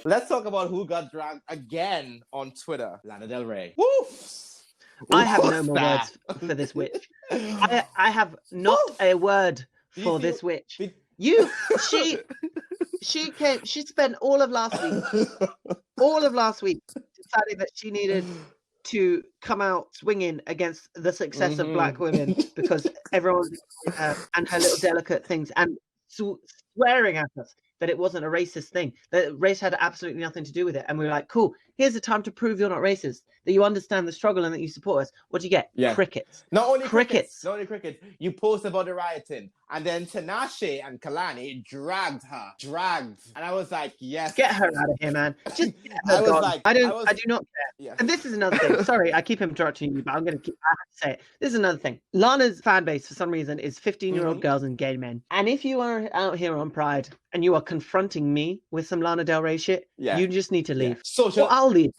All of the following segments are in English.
Let's talk about who got dragged again on Twitter. Lana Del Rey. Woof! I have no more words for this witch. I have not a word for this witch. She spent all of last week deciding that she needed to come out swinging against the success of black women because everyone and her little delicate things, and swearing at us that it wasn't a racist thing, that race had absolutely nothing to do with it. And we were like, cool, here's the time to prove you're not racist, that you understand the struggle and that you support us. What do you get? Yeah. Crickets. Not only crickets. You post about the rioting, and then Tinashe and Kalani dragged her. And I was like, yes. Get her out of here, man. Just get her gone. I do not care. Yeah. And this is another thing. Sorry, I keep interrupting you, but I have to say it. This is another thing. Lana's fan base, for some reason, is 15-year-old girls and gay men. And if you are out here on Pride and you are confronting me with some Lana Del Rey shit, you just need to leave. Or I'll leave.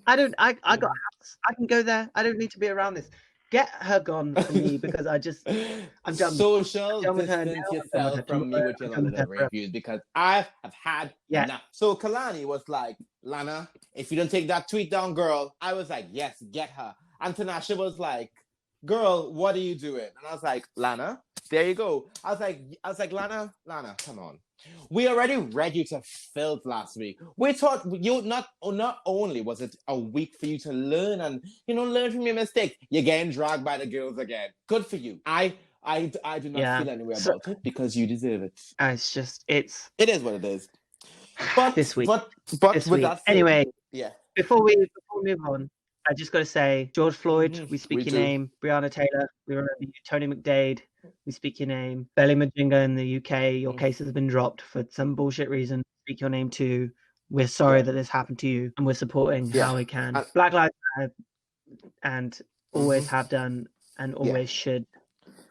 I got a house. I can go there. I don't need to be around this. Get her gone from me, because I'm done. Social distance yourself from me with your Lana Del Rey views, because I have had enough. So Kalani was like, Lana, if you don't take that tweet down, girl. I was like, yes, get her. And Tinashe was like, girl, what are you doing? And I was like, Lana, there you go. I was like, Lana, come on. We already read you to filth last week. We thought you not only was it a week for you to learn and learn from your mistake, you're getting dragged by the girls again. Good for you. I do not feel anywhere about it, because you deserve it. It is what it is. But this week, but this with week. that said, anyway, yeah. Before we move on, I just got to say, George Floyd, we speak your name. Breonna Taylor, we remember you. Tony McDade, we speak your name. Belly Majinga in the UK, your case has been dropped for some bullshit reason. Speak your name too. We're sorry that this happened to you, and we're supporting how we can. Black Lives Matter, and always have done, and always should.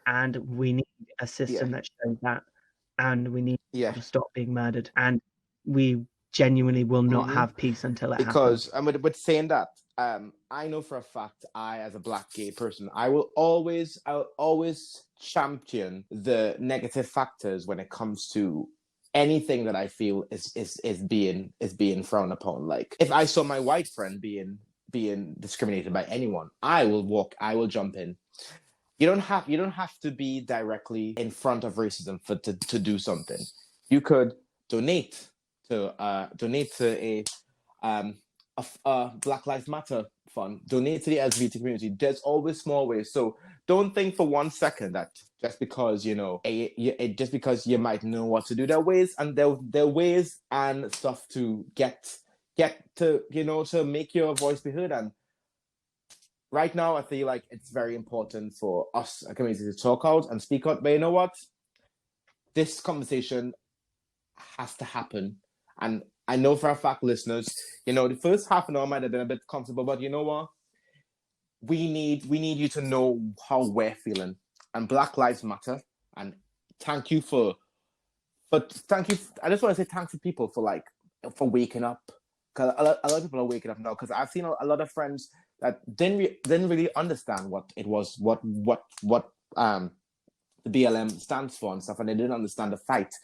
And we need a system that shows that, and we need to stop being murdered. And we genuinely will not have peace until it happens. Because, with saying that, I know for a fact, I, as a black gay person, I will always champion the negative factors when it comes to anything that I feel is being frowned upon. Like, if I saw my white friend being discriminated by anyone, I will jump in. You don't have to be directly in front of racism to do something. You could donate to a Black Lives Matter fund, donate to the LGBT community. There's always small ways. So don't think for 1 second that just because just because you might know what to do, there are ways and stuff to get to to make your voice be heard. And right now, I feel like it's very important for us, a community, to talk out and speak out. But you know what? This conversation has to happen. And I know for a fact, listeners, the first half an hour might have been a bit comfortable, but you know what? We need you to know how we're feeling. And Black Lives Matter. And thank you I just want to say thanks to people for waking up. Because a lot of people are waking up now. Because I've seen a lot of friends that didn't really understand what it was, what the BLM stands for and stuff, and they didn't understand the fight.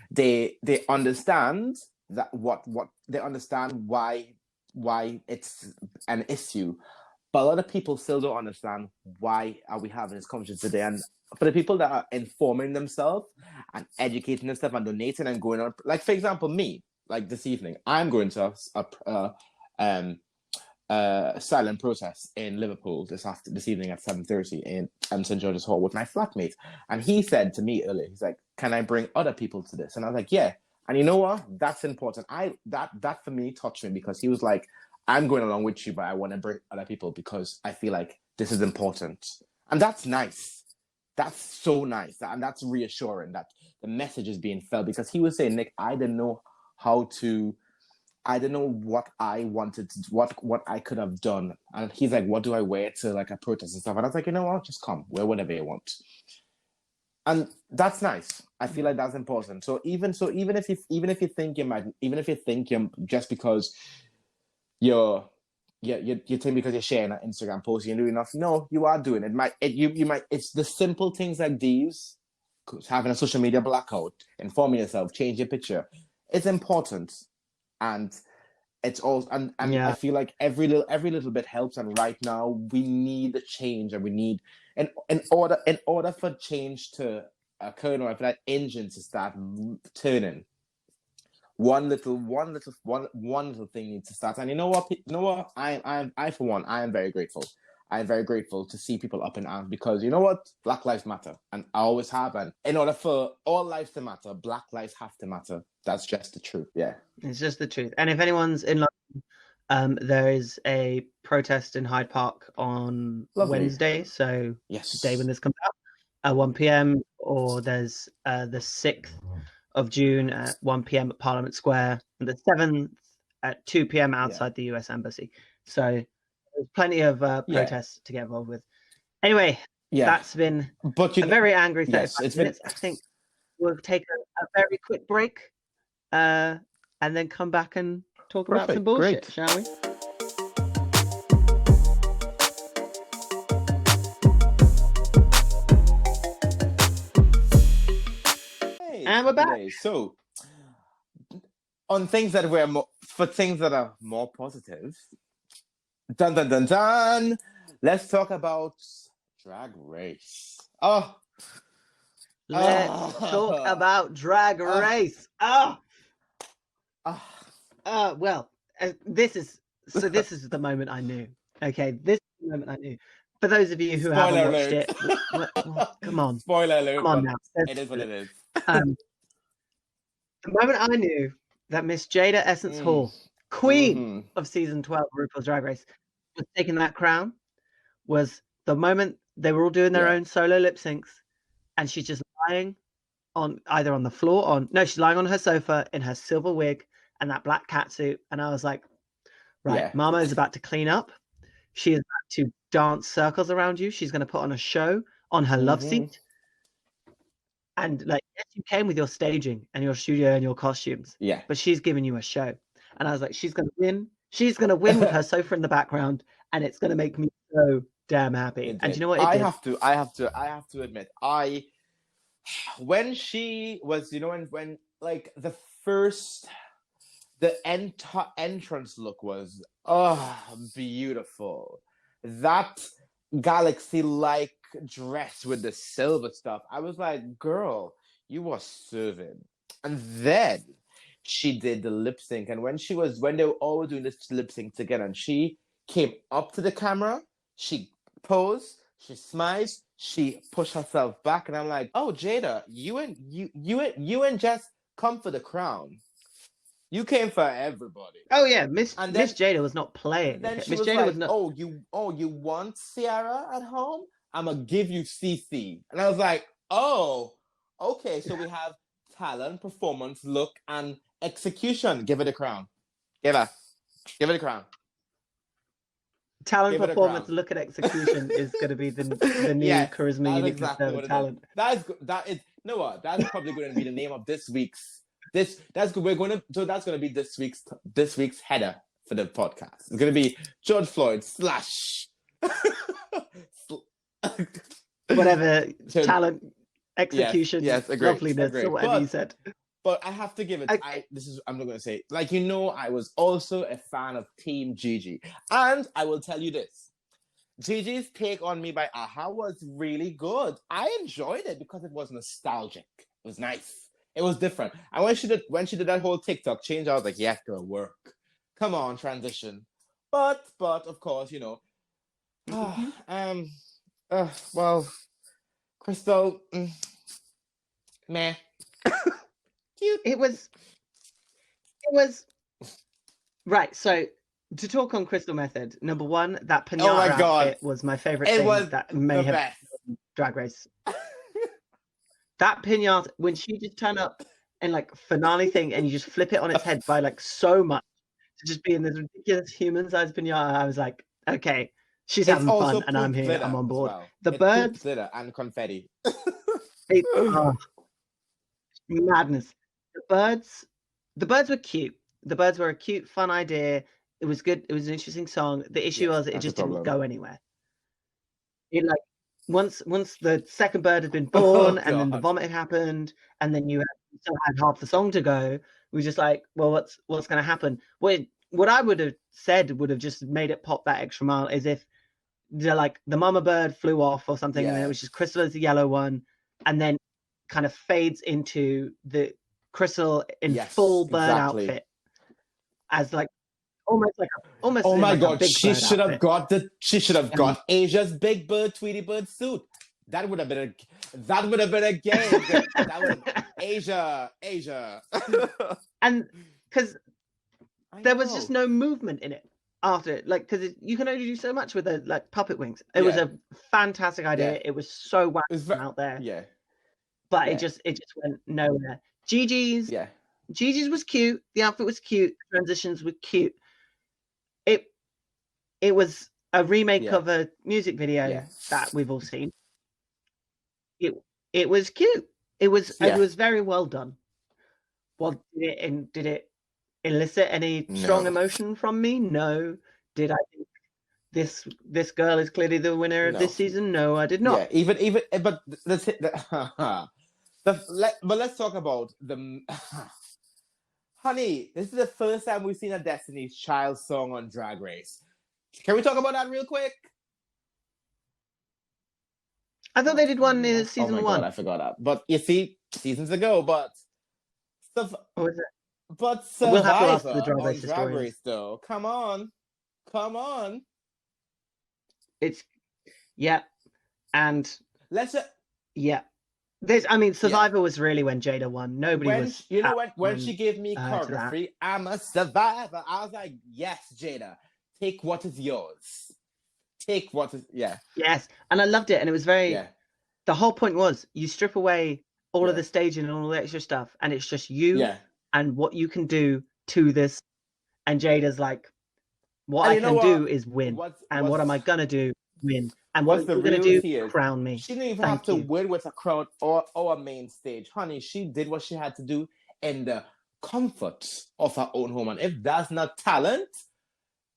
They understand that what they understand why it's an issue, but a lot of people still don't understand why are we having this conversation today. And for the people that are informing themselves and educating themselves and donating and going on, like for example me, like this evening, I'm going to a silent protest in Liverpool this evening at 7:30 in St. George's Hall with my flatmate, and he said to me earlier, he's like, "Can I bring other people to this?" And I was like, "Yeah." And you know what? That's important. That for me touched me, because he was like, "I'm going along with you, but I want to bring other people because I feel like this is important." And that's nice. That's so nice, and that's reassuring that the message is being felt. Because he was saying, Nick, I didn't know what I wanted to, what I could have done. And he's like, what do I wear to like a protest and stuff? And I was like, you know what? Just come, wear whatever you want. And that's nice. I feel like that's important. So even if you think you're just because you think because you're sharing an Instagram post, you're doing enough. No, you are doing it. It's the simple things like these, having a social media blackout, informing yourself, change your picture. It's important. And it's all, and I feel like every little bit helps. And right now we need a change, and we need in order for change to occur, or for that engine to start turning. One little thing needs to start. And you know what? I for one, I am very grateful. I am very grateful to see people up in arms, because you know what? Black lives matter, and I always have. And in order for all lives to matter, Black lives have to matter. That's just the truth. Yeah, it's just the truth. And if anyone's in London, there is a protest in Hyde Park on Wednesday. So yes, the day when this comes out, at 1 p.m. Or there's the 6th of June at 1 p.m. at Parliament Square, and the 7th at 2 p.m. outside the US Embassy. So there's plenty of protests to get involved with. Anyway, that's been a very angry 35 minutes. I think we'll take a very quick break and then come back and talk about some bullshit, shall we? And we're back. So, on things that are more positive, dun dun dun dun. Let's talk about Drag Race. Let's talk about Drag Race. Well, this is the moment I knew. Okay, this is the moment I knew. For those of you who haven't watched it, come on. Spoiler alert. Come on now. It is what it is. The moment I knew that Miss Jaida Essence Hall, queen of season 12 of RuPaul's Drag Race, was taking that crown was the moment they were all doing their own solo lip syncs, and she's just lying either on the floor she's lying on her sofa in her silver wig and that black catsuit, and I was like, right, Mama is about to clean up. She is about to dance circles around you. She's going to put on a show on her love seat. And like, yes, you came with your staging and your studio and your costumes. Yeah. But she's giving you a show. And I was like, she's going to win. She's going to win with her sofa in the background, and it's going to make me so damn happy. And you know what? I have to admit, when she was, when like the entrance look was beautiful. That galaxy-like dress with the silver stuff, I was like, girl, you were serving. And then she did the lip sync, and when they were all doing this lip sync together, and she came up to the camera, she posed, she smiled, she pushed herself back, and I'm like, oh, Jaida, you ain't just come for the crown. You came for everybody. Oh yeah, Miss Jaida was not playing. Then Miss Jaida Jaida was not. You want Ciara at home? I'm gonna give you CC. And I was like, oh, okay. So we have talent, performance, look, and execution. Give it a crown. Give it a crown. Talent, performance, look, and execution is going to be the new charisma unique talent. That's probably going to be the name of this week's. That's going to be this week's header for the podcast. It's going to be George Floyd / whatever talent, execution, loveliness, or whatever you said. But I have to give it. I'm not going to say, like, I was also a fan of Team Gigi, and I will tell you this: Gigi's take on Me by Aha was really good. I enjoyed it because it was nostalgic. It was nice. It was different. And when she did that whole TikTok change, I was like, yeah, gonna work. Come on, transition. But of course, well, Crystal, meh. Cute. It was right. So to talk on Crystal Method, number one, that pinata outfit was my favorite thing that may have been Drag Race. That pinata, when she just turned up and like finale thing, and you just flip it on its head by like so much to just be in this ridiculous human-sized pinata, I was like, okay, she's having fun, and I'm here, I'm on board. Well. The birds, glitter and confetti. Madness. The birds were cute. The birds were a cute, fun idea. It was good. It was an interesting song. The issue was it just didn't go anywhere. It like once the second bird had been born, and then the vomit had happened, and then you still had half the song to go. We were just like, well, what's going to happen? Well, what I would have said would have just made it pop that extra mile is if the mama bird flew off or something, and then it was just Crystal as the yellow one, and then kind of fades into the Crystal in full bird outfit as like almost oh my god, she should have got Asia's big bird Tweety bird suit. That would have been a game. That would have Asia. And because there was just no movement in it after it, like, because you can only do so much with the like puppet wings. It was a fantastic idea. It was so wacky out there. But it just went nowhere. Gigi's was cute. The outfit was cute. The transitions were cute. It was a remake of a music video that we've all seen. It was cute. It was very well done. Well, did it elicit any strong emotion from me? No. Did I think this girl is clearly the winner of this season? No, I did not. But let's talk about the honey. This is the first time we've seen a Destiny's Child song on Drag Race. Can we talk about that real quick? I thought they did one in season 1. God, I forgot that. But you see, seasons ago, but stuff. Oh, is it? But Survivor we'll have to ask the Drag Race, though. Come on. It's and let's Survivor was really when Jaida won. Nobody was. You know when she gave me choreography, I'm a survivor. I was like, yes, Jaida, take what is yours. Yes, and I loved it, and it was very. The whole point was you strip away all of the staging and all the extra stuff, and it's just you and what you can do to this. And Jada's like, what I can do is win, and what am I gonna do? Win, and what are you gonna do? Crown me. She didn't even have to win with a crown or a main stage, honey. She did what she had to do in the comfort of her own home, and if that's not talent,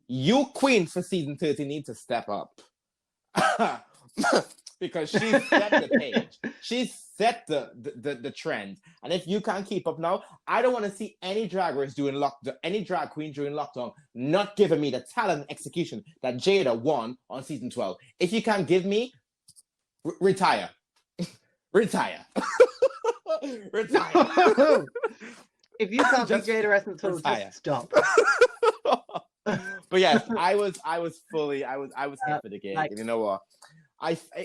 you queen for season 30 need to step up. Because she set the page. She set the trend. And if you can't keep up now, I don't want to see any drag race any drag queen during lockdown not giving me the talent and execution that Jaida won on season 12. If you can't give me, retire. Retire. If you can't be Jaida Essence Hall, just stop. But yes, I was here for the game. You know what?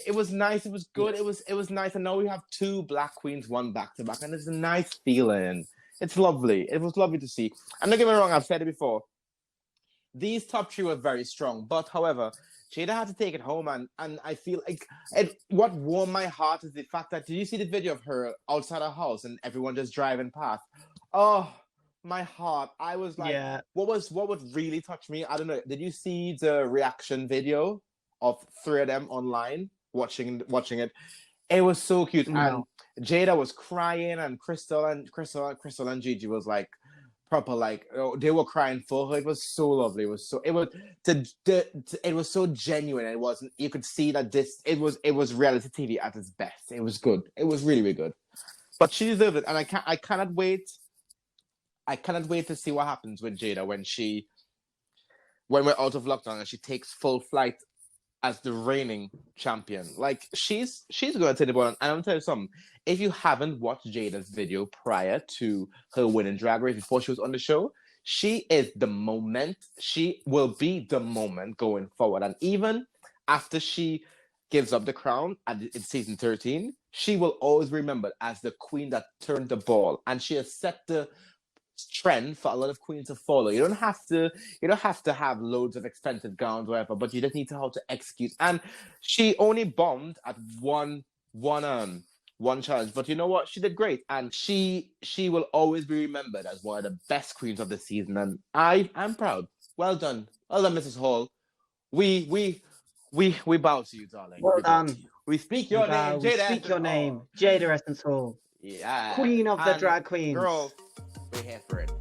It was nice. It was good. It was nice. I know we have 2 black queens, one back to back, and it's a nice feeling. It's lovely. It was lovely to see. And don't get me wrong, I've said it before. These top 3 were very strong, but however, Jaida had to take it home, and I feel like what warmed my heart is the fact that, did you see the video of her outside her house and everyone just driving past? Oh, my heart. I was like, what would really touch me? I don't know. Did you see the reaction video of 3 of them online watching it? It was so cute. No. And Jaida was crying, and Crystal and Gigi was like proper, like, they were crying for her. It was so lovely. It was so genuine. It wasn't. You could see that it was reality TV at its best. It was good. It was really, really good. But she deserved it, and I cannot wait. I cannot wait to see what happens with Jaida when we're out of lockdown and she takes full flight as the reigning champion. Like, she's going to take the ball. And I'm going to tell you something. If you haven't watched Jada's video prior to her winning Drag Race, before she was on the show, she is the moment. She will be the moment going forward. And even after she gives up the crown in season 13, she will always be remembered as the queen that turned the ball. And she has set the trend for a lot of queens to follow. You don't have to have loads of expensive gowns or whatever, but you just need to know how to execute. And she only bombed at one challenge, but you know what? She did great, and she will always be remembered as one of the best queens of the season. And I'm proud. Well done, Mrs. Hall. We bow to you, darling. Well done. We speak your name, Jaida. Speak your name, Jaida Essence Hall. Yeah, Queen of the drag queens. Girl, we're here for it.